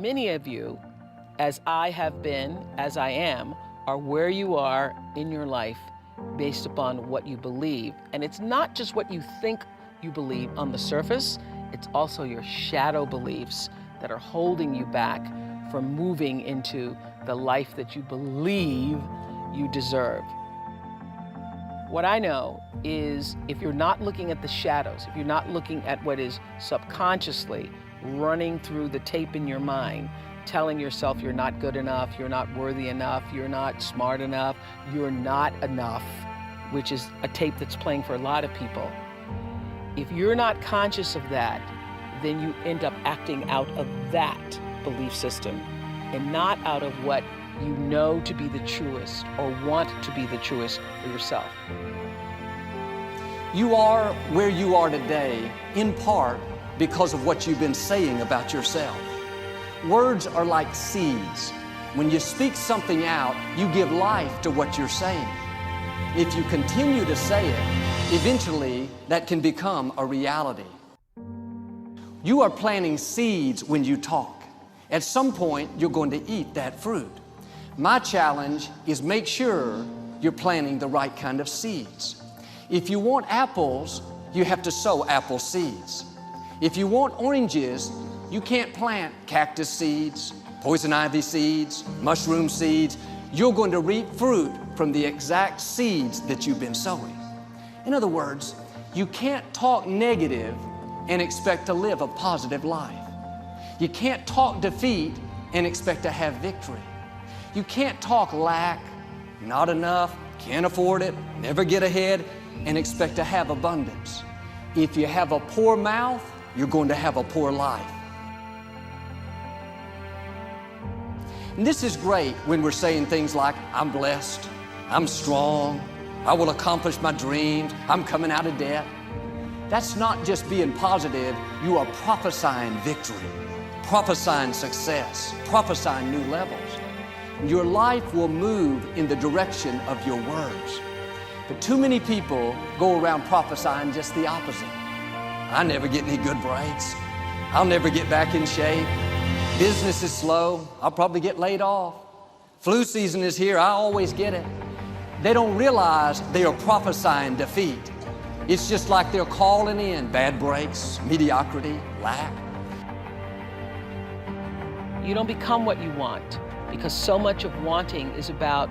Many of you, as I have been, as I am, are where you are in your life based upon what you believe. And it's not just what you think you believe on the surface, it's also your shadow beliefs that are holding you back from moving into the life that you believe you deserve. What I know is if you're not looking at the shadows, if you're not looking at what is subconsciously running through the tape in your mind, telling yourself you're not good enough, you're not worthy enough, you're not smart enough, you're not enough, which is a tape that's playing for a lot of people. If you're not conscious of that, then you end up acting out of that belief system and not out of what you know to be the truest or want to be the truest for yourself. You are where you are today, in part because of what you've been saying about yourself. Words are like seeds. When you speak something out, you give life to what you're saying. If you continue to say it, eventually that can become a reality. You are planting seeds when you talk. At some point, you're going to eat that fruit. My challenge is make sure you're planting the right kind of seeds. If you want apples, you have to sow apple seeds. If you want oranges, you can't plant cactus seeds, poison ivy seeds, mushroom seeds. You're going to reap fruit from the exact seeds that you've been sowing. In other words, you can't talk negative and expect to live a positive life. You can't talk defeat and expect to have victory. You can't talk lack, not enough, can't afford it, never get ahead, and expect to have abundance. If you have a poor mouth, you're going to have a poor life. And this is great when we're saying things like, I'm blessed, I'm strong, I will accomplish my dreams, I'm coming out of debt. That's not just being positive, you are prophesying victory, prophesying success, prophesying new levels. Your life will move in the direction of your words. But too many people go around prophesying just the opposite. I never get any good breaks. I'll never get back in shape. Business is slow. I'll probably get laid off. Flu season is here. I always get it. They don't realize they are prophesying defeat. It's just like they're calling in bad breaks, mediocrity, lack. You don't become what you want because so much of wanting is about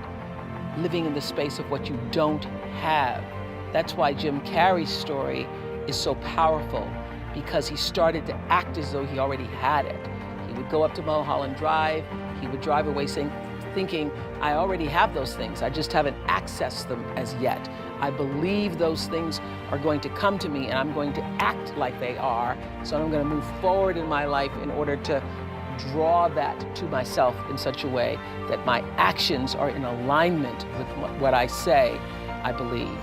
living in the space of what you don't have. That's why Jim Carrey's story is so powerful, because he started to act as though he already had it. He would go up to Mulholland Drive, he would drive away thinking, I already have those things, I just haven't accessed them as yet. I believe those things are going to come to me and I'm going to act like they are, so I'm going to move forward in my life in order to draw that to myself in such a way that my actions are in alignment with what I say I believe.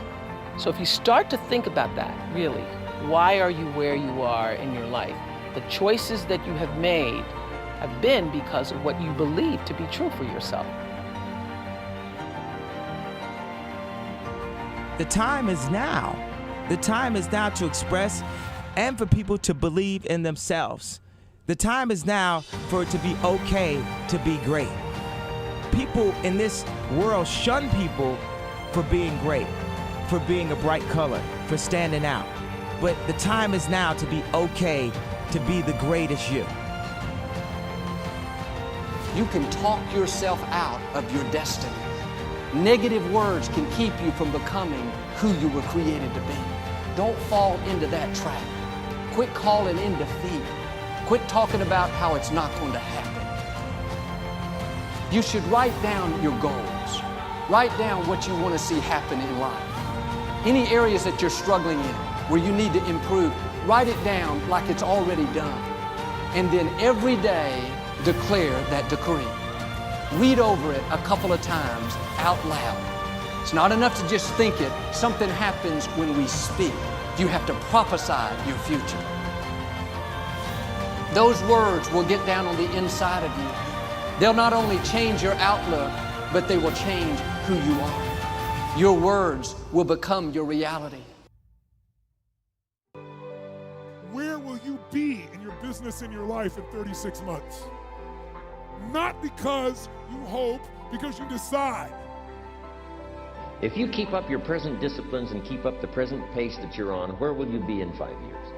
So if you start to think about that, really, why are you where you are in your life? The choices that you have made have been because of what you believe to be true for yourself. The time is now. The time is now to express and for people to believe in themselves. The time is now for it to be okay to be great. People in this world shun people for being great, for being a bright color, for standing out. But the time is now to be okay to be the greatest you. You can talk yourself out of your destiny. Negative words can keep you from becoming who you were created to be. Don't fall into that trap. Quit calling in defeat. Quit talking about how it's not going to happen. You should write down your goals. Write down what you want to see happen in life. Any areas that you're struggling in, where you need to improve, write it down like it's already done. And then every day, declare that decree. Read over it a couple of times out loud. It's not enough to just think it. Something happens when we speak. You have to prophesy your future. Those words will get down on the inside of you. They'll not only change your outlook, but they will change who you are. Your words will become your reality. Where will you be in your business, in your life in 36 months? not because you hope, because you decide. If you keep up your present disciplines and keep up the present pace that you're on, where will you be in 5 years?